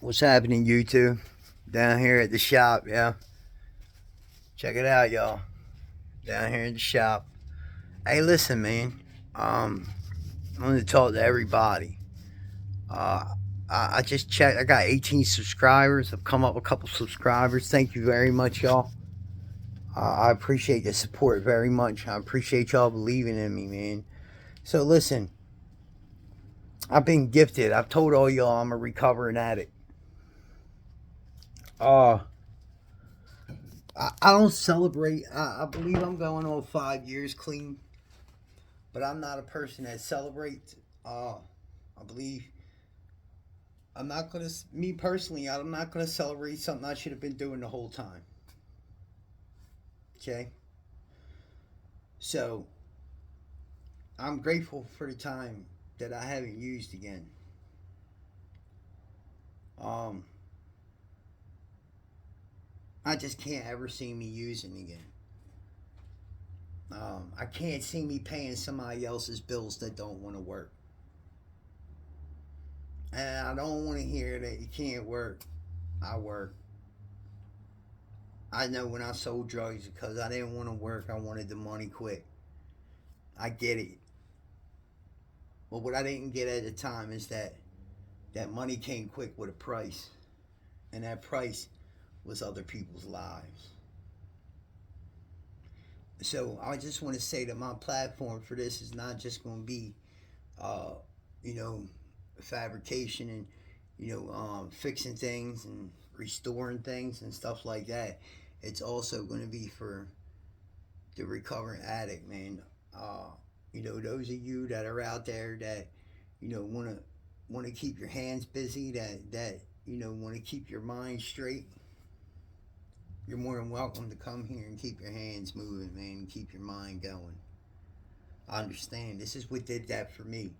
What's happening, YouTube? Down here at the shop, yeah. Check it out, y'all. Down here in the shop. Hey, listen, man. I'm gonna talk to everybody. Uh, I just checked. I got 18 subscribers. I've come up a couple subscribers. Thank you very much, y'all. I appreciate the support very much. I appreciate y'all believing in me, man. So listen, I've been gifted. I've told all y'all I'm a recovering addict. Uh, I don't celebrate. I believe I'm going on 5 years clean, but I'm not a person that celebrates. I believe I'm not gonna. Me personally, I'm not gonna celebrate something I should have been doing the whole time. Okay, so I'm grateful for the time that I haven't used again. Um, I just can't ever see me using again. I can't see me paying somebody else's bills that don't want to work. And I don't want to hear that you can't work. I work. I know when I sold drugs because I didn't want to work, I wanted the money quick. I get it. But what I didn't get at the time is that money came quick with a price. And that price was other people's lives. So I just want to say that my platform for this is not just going to be, uh, you know, fabrication and, fixing things and restoring things and stuff like that. It's also going to be for the recovering addict, man. Those of you that are out there that, want to keep your hands busy, that want to keep your mind straight. You're more than welcome to come here and keep your hands moving, man, and keep your mind going. I understand. This is what did that for me.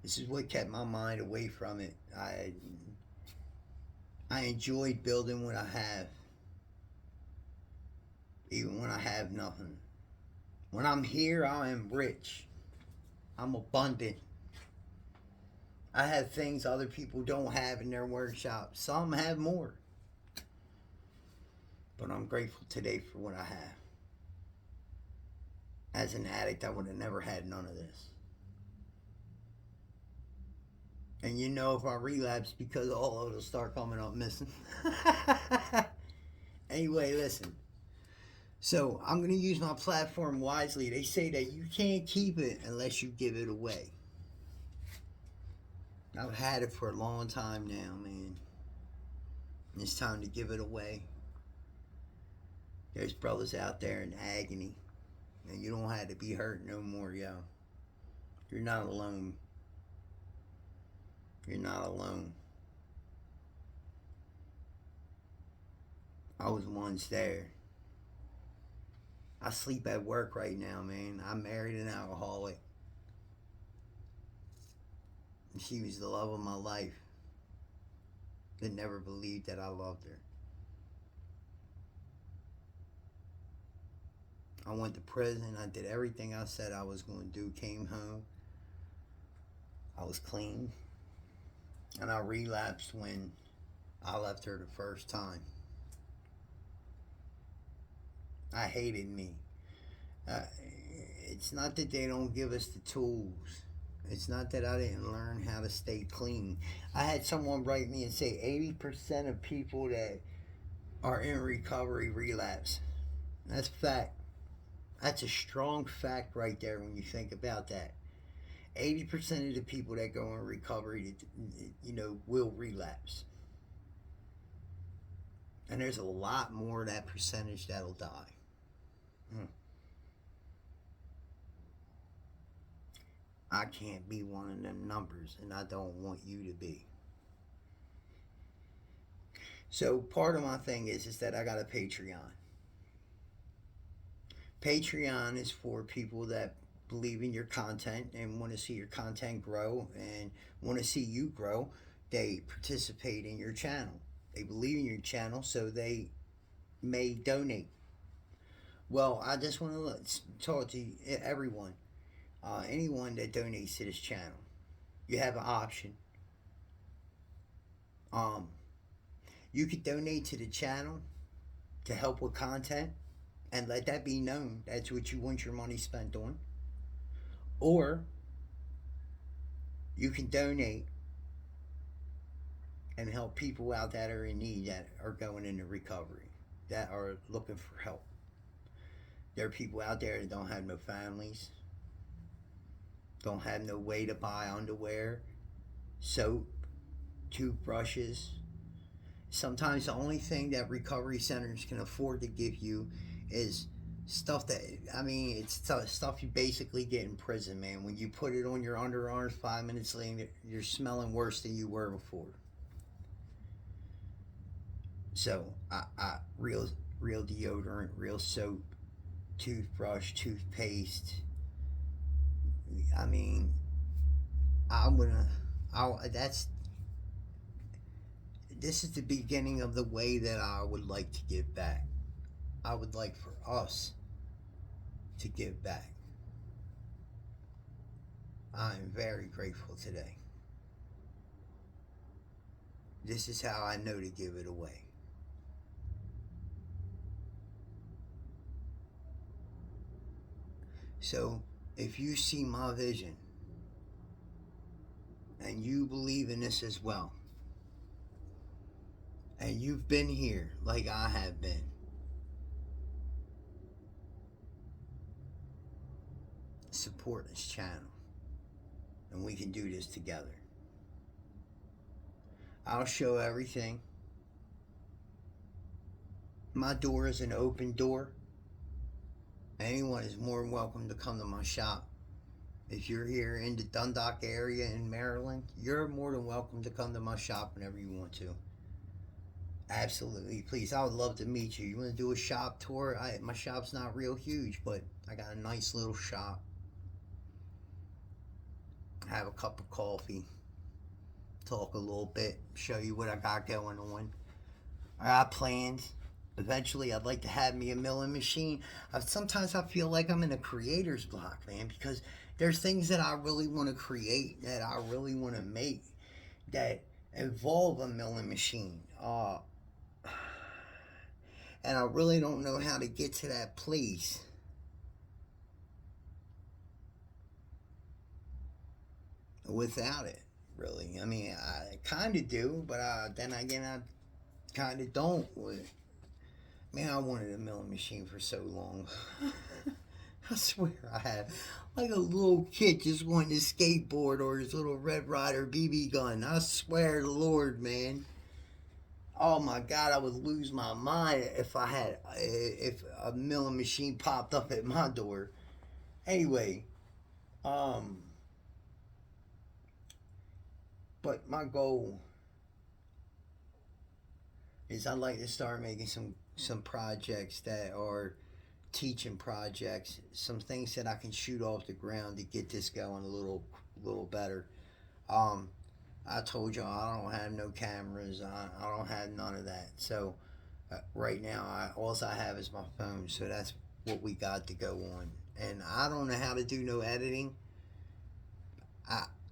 This is what kept my mind away from it. I enjoyed building what I have, even when I have nothing. When I'm here, I am rich. I'm abundant. I have things other people don't have in their workshop. Some have more. But I'm grateful today for what I have. As an addict, I would have never had none of this. And if I relapse, because all of it'll start coming up missing. Anyway, listen. So I'm going to use my platform wisely. They say that you can't keep it unless you give it away. I've had it for a long time now, man. And it's time to give it away. There's brothers out there in agony. And you don't have to be hurt no more, yo. You're not alone. You're not alone. I was once there. I sleep at work right now, man. I married an alcoholic. And she was the love of my life. That never believed that I loved her. I went to prison. I did everything I said I was going to do. Came home. I was clean. And I relapsed when I left her the first time. I hated me. It's not that they don't give us the tools. It's not that I didn't learn how to stay clean. I had someone write me and say 80% of people that are in recovery relapse. That's a fact. That's a strong fact right there when you think about that. 80% of the people that go in recovery, will relapse. And there's a lot more of that percentage that'll die. I can't be one of them numbers, and I don't want you to be. So part of my thing is that I got a Patreon. Patreon is for people that believe in your content and want to see your content grow and want to see you grow. They participate in your channel. They believe in your channel, so they may donate. Well, I just want to talk to everyone, anyone that donates to this channel. You have an option. Um, you could donate to the channel to help with content and let that be known. That's what you want your money spent on. Or you can donate and help people out that are in need, that are going into recovery, that are looking for help. There are people out there that don't have no families, don't have no way to buy underwear, soap, toothbrushes. Sometimes the only thing that recovery centers can afford to give you is stuff that, I mean, it's stuff you basically get in prison, man. When you put it on your underarms, 5 minutes later, you're smelling worse than you were before. So, real deodorant, real soap, toothbrush, toothpaste. I mean, I'm gonna, that's, this is the beginning of the way that I would like to give back. I would like for us to give back. I'm very grateful today. This is how I know to give it away. So, if you see my vision and you believe in this as well, and you've been here like I have been, support this channel and we can do this together. I'll show everything. My door is an open door. Anyone is more than welcome to come to my shop. If you're here in the Dundalk area in Maryland, you're more than welcome to come to my shop whenever you want to. Absolutely, please. I would love to meet you. You want to do a shop tour? My shop's not real huge, but I got a nice little shop. Have a cup of coffee, talk a little bit, show you what I got going on. I got plans. Eventually, I'd like to have me a milling machine. Sometimes I feel like I'm in a creator's block, man, because there's things that I really want to create, that I really want to make, that involve a milling machine. And I really don't know how to get to that place. Without it, really. I mean, I kind of do, but then again, I kind of don't. Man, I wanted a milling machine for so long. I swear I had. Like a little kid just wanting a skateboard or his little Red Ryder BB gun. I swear to Lord, man. Oh my God, I would lose my mind if if a milling machine popped up at my door. Anyway, but my goal is I'd like to start making some projects that are teaching projects, some things that I can shoot off the ground to get this going a little better. I told y'all I don't have no cameras. I don't have none of that. So right now, all I have is my phone. So that's what we got to go on. And I don't know how to do no editing.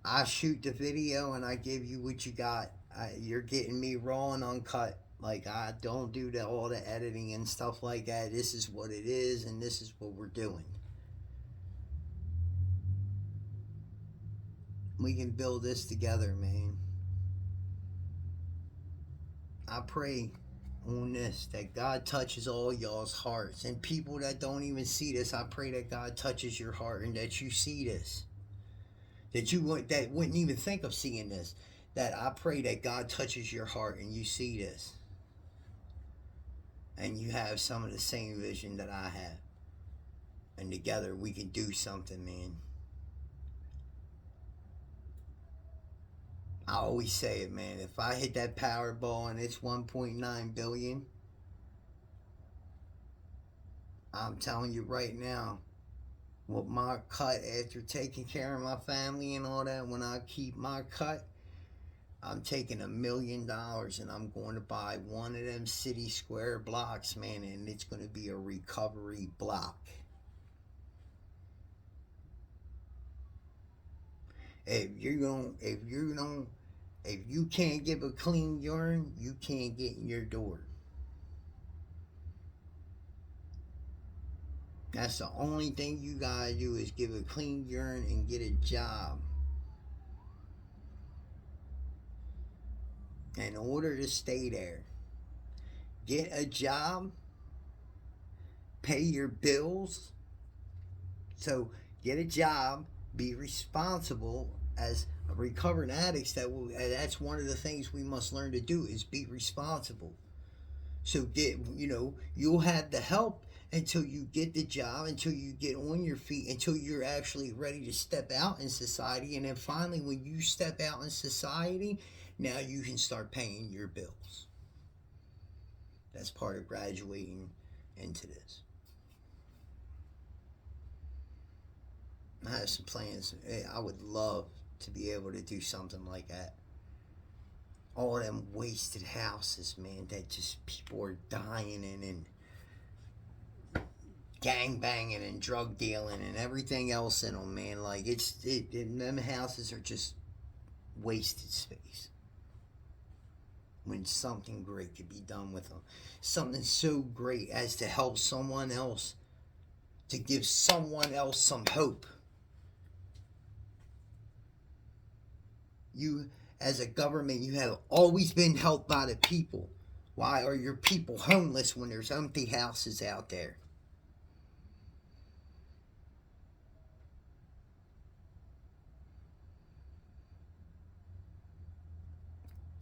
I shoot the video and I give you what you got. You're getting me raw and uncut. Like, I don't do all the editing and stuff like that. This is what it is, and this is what we're doing. We can build this together, man. I pray on this that God touches all y'all's hearts. And people that don't even see this, I pray that God touches your heart and that you see this. That wouldn't even think of seeing this. That I pray that God touches your heart and you see this. And you have some of the same vision that I have. And together we can do something, man. I always say it, man. If I hit that Powerball and it's 1.9 billion, I'm telling you right now, with my cut after taking care of my family and all that, when I keep my cut, I'm taking $1 million and I'm going to buy one of them city square blocks, man, and it's going to be a recovery block. If you don't If you can't give a clean urine, you can't get in your door. That's the only thing you gotta do is give a clean urine and get a job. In order to stay there, get a job, pay your bills. So get a job, be responsible as recovered addicts. That's one of the things we must learn to do is be responsible. So you'll have the help until you get the job, until you get on your feet, until you're actually ready to step out in society. And then finally, when you step out in society, now you can start paying your bills. That's part of graduating into this. I have some plans. I would love to be able to do something like that. All them wasted houses, man, that just people are dying in, and gang banging and drug dealing and everything else in them, man. Like them houses are just wasted space. When something great could be done with them, something so great as to help someone else, to give someone else some hope. You, as a government, you have always been helped by the people. Why are your people homeless when there's empty houses out there?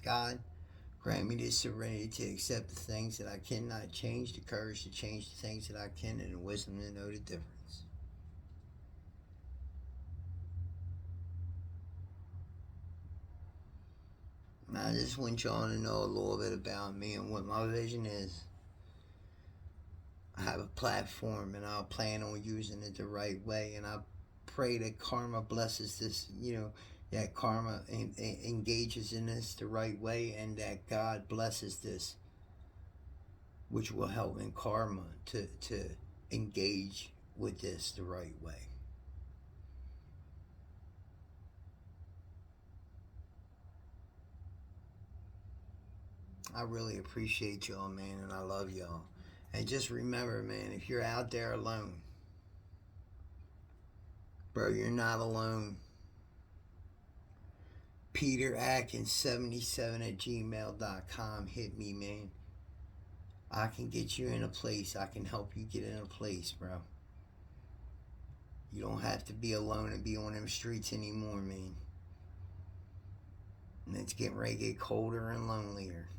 God, grant me the serenity to accept the things that I cannot change, the courage to change the things that I can, and the wisdom to know the difference. I just want y'all to know a little bit about me and what my vision is. I have a platform and I plan on using it the right way, and I pray that karma blesses this, that karma engages in this the right way, and that God blesses this, which will help in karma to engage with this the right way. I really appreciate y'all, man, and I love y'all. And just remember, man, if you're out there alone, bro, you're not alone. PeterAtkins77@gmail.com. Hit me, man. I can get you in a place. I can help you get in a place, bro. You don't have to be alone and be on them streets anymore, man. And it's getting ready to get colder and lonelier.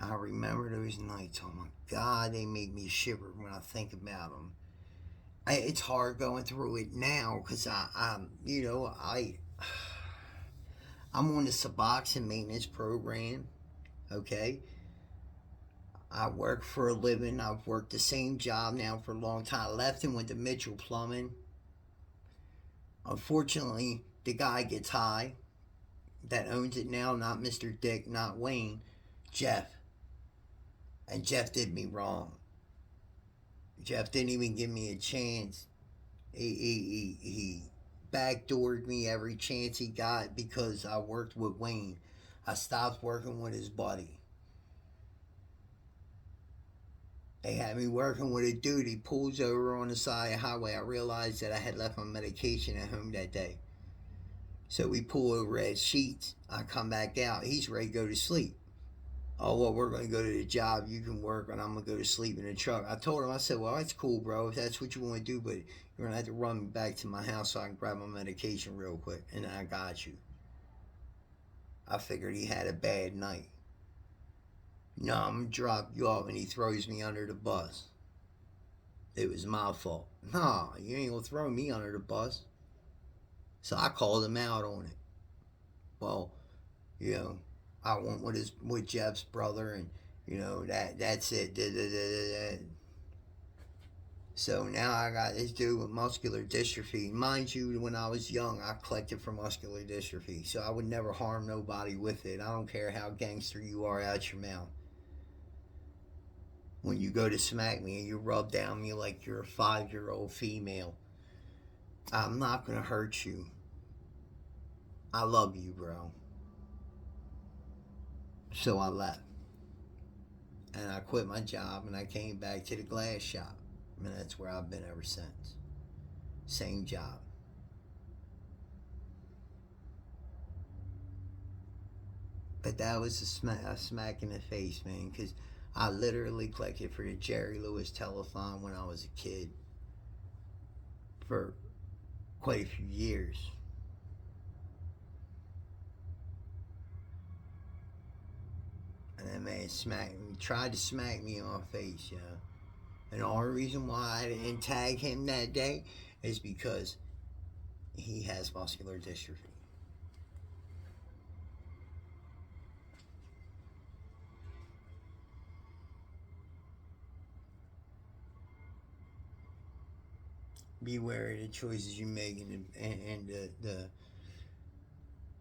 I remember those nights. Oh my God, they make me shiver when I think about them. It's hard going through it now because I'm on the Suboxone maintenance program. Okay, I work for a living. I've worked the same job now for a long time. I left and went to Mitchell Plumbing. Unfortunately, the guy gets high that owns it now, not Mr. Dick, not Wayne, Jeff. And Jeff did me wrong. Jeff didn't even give me a chance. He backdoored me every chance he got because I worked with Wayne. I stopped working with his buddy. They had me working with a dude. He pulls over on the side of the highway. I realized that I had left my medication at home that day. So we pull over at Sheets. I come back out. He's ready to go to sleep. Oh, well, we're going to go to the job. You can work, and I'm going to go to sleep in the truck. I told him, I said, well, that's cool, bro, if that's what you want to do, but you're going to have to run me back to my house so I can grab my medication real quick, and I got you. I figured he had a bad night. No, I'm going to drop you off, and he throws me under the bus. It was my fault. No, you ain't going to throw me under the bus. So I called him out on it. Well, I went with Jeff's brother, and that's it. So now I got this dude with muscular dystrophy. Mind you, when I was young, I collected for muscular dystrophy, so I would never harm nobody with it. I don't care how gangster you are out your mouth. When you go to smack me and you rub down me like you're a 5-year-old female, I'm not going to hurt you. I love you, bro. So I left. And I quit my job and I came back to the glass shop. And that's where I've been ever since. Same job. But that was a smack in the face, man, because I literally collected for the Jerry Lewis telethon when I was a kid for quite a few years. And that man tried to smack me on my face, you know. And the only reason why I didn't tag him that day is because he has muscular dystrophy. Beware of the choices you make and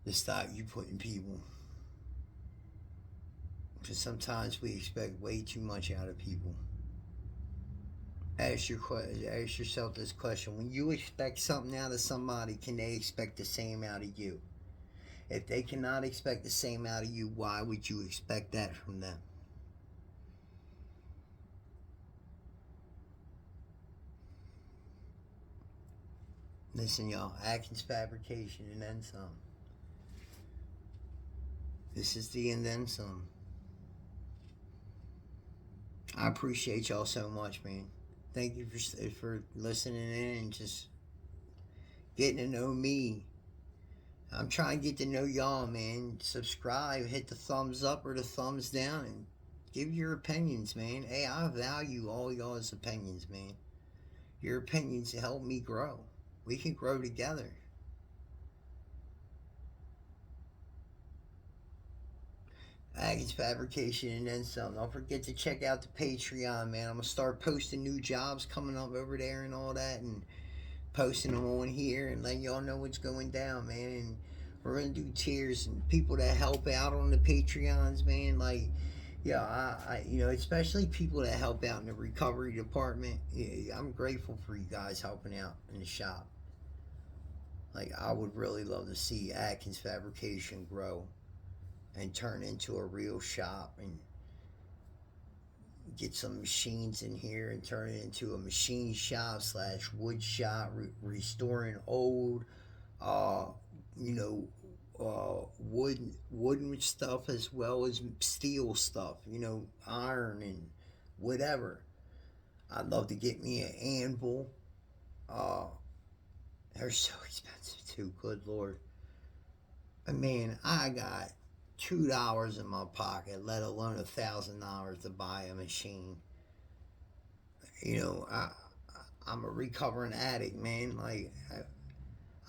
the stock you put in people. Because sometimes we expect way too much out of people. Ask yourself this question: when you expect something out of somebody, can they expect the same out of you? If they cannot expect the same out of you, why would you expect that from them? Listen, y'all, Atkins Fabrication and then some. This is the and then some. I appreciate y'all so much, man. Thank you for listening in and just getting to know me. I'm trying to get to know y'all, man. Subscribe, hit the thumbs up or the thumbs down, and give your opinions, man. Hey, I value all y'all's opinions, man. Your opinions help me grow. We can grow together. Atkins Fabrication and then some. Don't forget to check out the Patreon, man. I'm going to start posting new jobs coming up over there and all that, and posting them on here and letting y'all know what's going down, man. And we're going to do tiers and people that help out on the Patreons, man. Like, yeah, especially people that help out in the recovery department. Yeah, I'm grateful for you guys helping out in the shop. Like, I would really love to see Atkins Fabrication grow and turn into a real shop and get some machines in here and turn it into a machine shop / wood shop, restoring old, uh, you know, wooden stuff as well as steel stuff, iron and whatever. I'd love to get me an anvil. Uh, they're so expensive too, good Lord. Man, I got $2 in my pocket, let alone $1,000 to buy a machine. I'm a recovering addict, man. Like,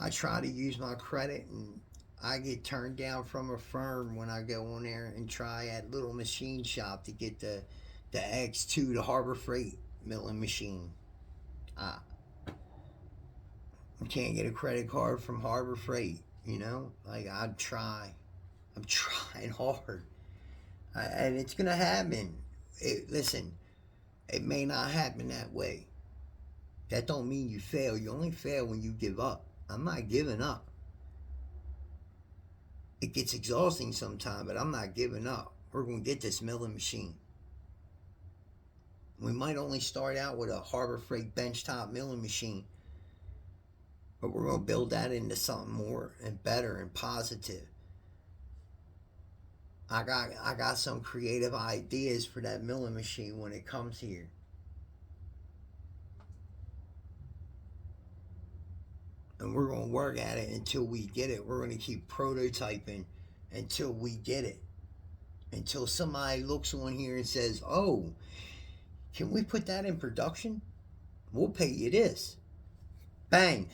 I try to use my credit, and I get turned down from a firm when I go on there and try at little machine shop to get the X2, the Harbor Freight milling machine. I can't get a credit card from Harbor Freight. Like, I'm trying hard, and it's gonna happen. Listen, it may not happen that way. That don't mean you fail. You only fail when you give up. I'm not giving up. It gets exhausting sometimes, but I'm not giving up. We're going to get this milling machine. We might only start out with a Harbor Freight benchtop milling machine, but we're going to build that into something more and better and positive. I got some creative ideas for that milling machine when it comes here. And we're going to work at it until we get it. We're going to keep prototyping until we get it. Until somebody looks on here and says, oh, can we put that in production? We'll pay you this. Bang.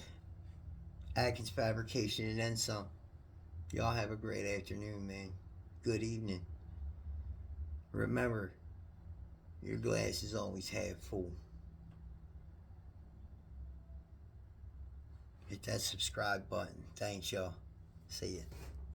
Atkins Fabrication and then some. Y'all have a great afternoon, man. Good evening. Remember, your glass is always half full. Hit that subscribe button. Thanks, y'all. See ya.